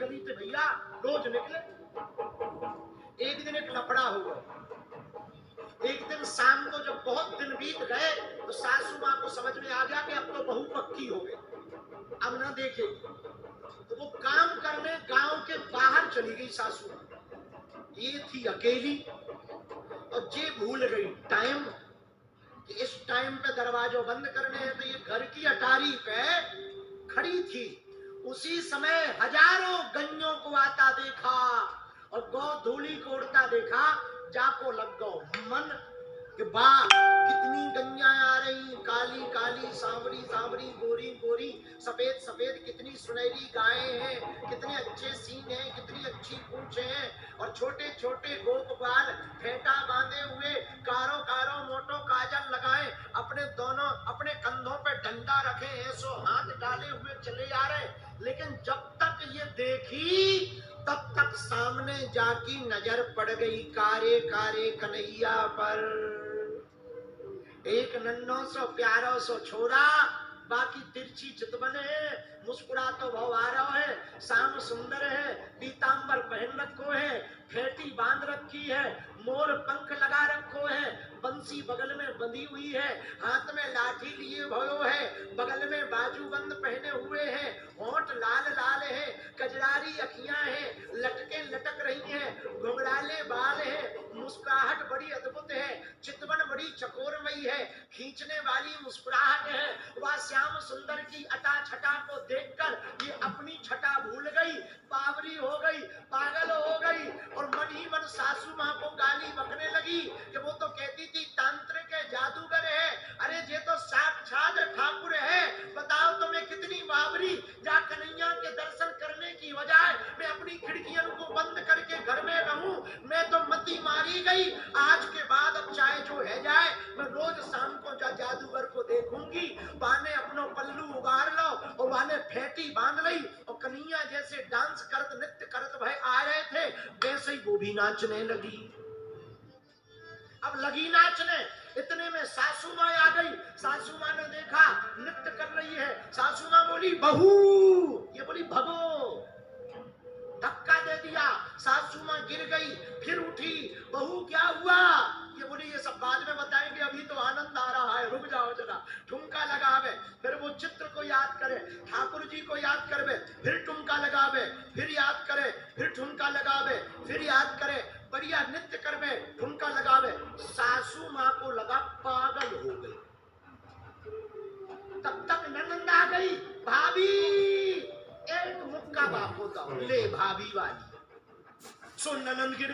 गली से भैया रोज निकले। एक दिन एक लफड़ा हुआ। एक दिन शाम को जब बहुत दिन बीत गए तो सासू माँ को समझ में आ गया कि अब तो बहू पक्की हो गई, अब ना देखे। तो वो काम करने गांव के बाहर चली गई सासू माँ। ये थी अकेली और ये भूल गई टाइम कि इस टाइम पे दरवाजों बंद करने हैं। तो ये घर की अटारी पे खड़ी थी। उसी समय हजारों गइयों को आता देखा और गौ धूली को उड़ता देखा। जाको लग गो मन कि वाह कितनी गैया आ रही, काली काली, सांवरी सांवरी, गोरी गोरी, सफेद सफेद, कितनी सुनहरी गायें हैं, कितने अच्छे सींग हैं, कितनी अच्छी पूंछें हैं और छोटे छोटे गोपबाल फेंटा बांधे हुए, कारो कारो मोटो काजल लगाए, अपने दोनों अपने कंधों पे डंडा रखे हैं, सो हाथ डाले हुए चले आ रहे। लेकिन जब तक ये देखी तब तक सामने जाकी नजर पड़ गई कारे कारे कन्हैया पर। एक नन्नो सो प्यारो सो छोरा, बाकी तिरछी चितवन है, मुस्कुरा तो भाव आ रहा है, शाम सुंदर है, पीतांबर पहन रखो है, फेटी बांध रखी है, मोर पंख लगा रखो है, बंसी बगल में बंधी हुई है, हाथ में लाठी लिए भयो है, बगल में बाजूबंद पहने हुए हैं, होंठ लाल लाल है, कजरारी अखियां हैं, लटके लटक रही हैं, घुंघराले बाल हैं, मुस्कुराहट बड़ी अद्भुत है, चितवन बड़ी चकोरमयी है, खींचने वाली मुस्कुराहट है। वह श्याम सुंदर की अटा छटा को देखकर ये अपनी छटा भूल गई, बावरी हो गई, पागल हो गई और मन ही मन सासू माँ को गाली बकने लगी कि वो तो कहती थी तांत्रिक है, जादूगर है, अरे ये तो साक्षात ठाकुर है। बताओ तो मैं कितनी बावरी, जा कन्हैया के दर्शन करने की बजाय मैं अपनी खिड़कियों को बंद करके घर में रहूं, मैं तो मती मारी गई। आज के बाद अब चाहे जो है जाए, मैं रोज शाम को जादूगर को देखूंगी, वाने अपनो पल्लू उगार लो और वाने फेटी बांध लई और कन्हैया जैसे डांस करत नृत्य करत भाई आ रहे थे वैसे ही वो भी नाचने लगी। अब लगी नाचने, इतने में सासू माँ आ गई। सासू माँ ने देखा नृत्य कर रही है, सासू माँ बोली बहू, ये बोली भगो, धक्का दे दिया, सासू माँ गिर गई, फिर उठी, बहू क्या हुआ? ये बोली ये सब बाद में बताएंगे, अभी तो आनंद आ रहा है, रुक जाओ जरा। ठुमका लगावे, फिर वो चित्र को याद करे, ठाकुर जी को याद करवे, फिर ठुमका लगावे, फिर याद करे, फिर ठुमका लगावे, फिर याद करे, बढ़िया नृत्य करवे, ठुमका लगावे। सासू माँ को लगा पागल हो गई। तब तक ननंद आ गई, भाभी एक मुक्का बाप होता ले भाभी वाली। सो ननंद गिर